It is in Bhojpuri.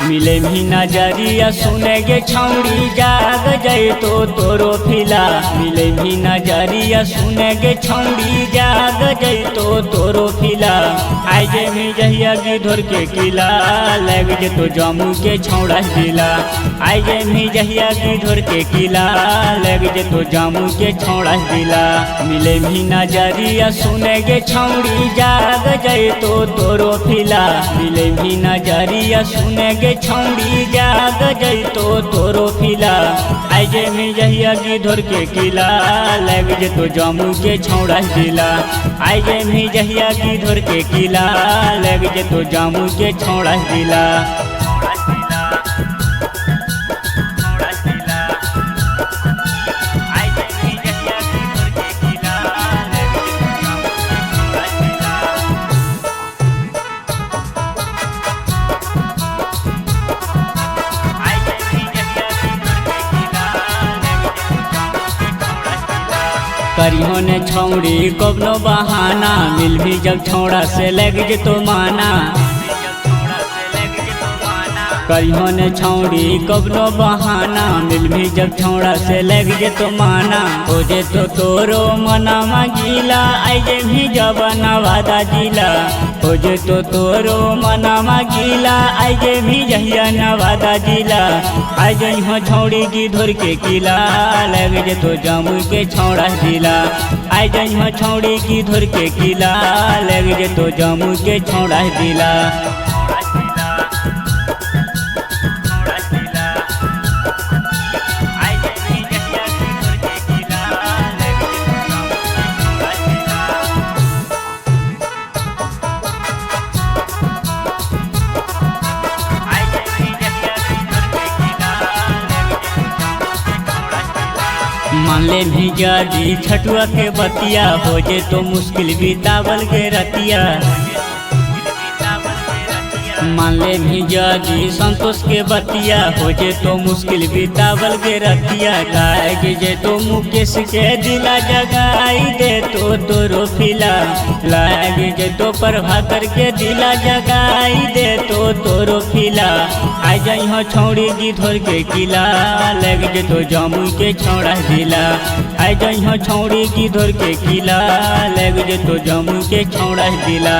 मिले भी नजरिया सुनेगे छौड़ी जाग जाए तो तोरो फिला। मिले भी नजरिया सुनेगे छौड़ी जाग जाए तो तोरो फिला। आई जे मी जहिया गिधोर के किला लग जे तो जम्मू के छौड़ा दिला। आई जे मी जहिया गिधोर के किला लग जे तो जम्मू के छौड़ा दिला। मिले भी नजरिया सुनेगे छौड़ी जाग जाए तो तोरो फिला। मिले भी नजरिया सुनेगे छौड़ी जाग जाए तो तोरो फिला। आई जे मी जहिया गिधोर के किला लग जे तो जम्मू के छौड़ा दिला। आई जे मी जहिया गिधोर के किला लग जे तो जम्मू के छौड़ा दिला। करियो ने छौड़ी कबनो बहाना मिल भी जब छौड़ा से लग जे तो माना। करियो ने छौड़ी कबनो बहाना मिल भी जब छौड़ा से लग जे तो माना। हो जे तो तोरो मना मांगीला आई जे भी जब नवादा जिला। हो जे तो तोरो मना मांगीला आई जे भी जहिया नवादा जिला। आई जे हो छौड़ी गिधोर के किला लग जे तो जम्मू के छौड़ा दिला। आई जे हो छौड़ी गिधोर के किला लग जे तो जम्मू के छौड़ा दिला। मान ले भी जादी छटुआ के बतिया हो जे तो मुश्किल बितावल के रतिया। मान ले भी जादी संतोष के बतिया हो जे तो मुश्किल बितावल के रतिया। लाग जे तो मुकेश के दिला जगाई दे तो तोरो फिला। लाग जे तो प्रभाकर के दिला जगाई दे तो तोरो फिला। आई जाई हो छौड़ी गिधोर के किला लग जे तो जम्मू के छौड़ा दिला। आई जाई हो छौड़ी गिधोर के किला लग जे तो जम्मू के छौड़ा दिला।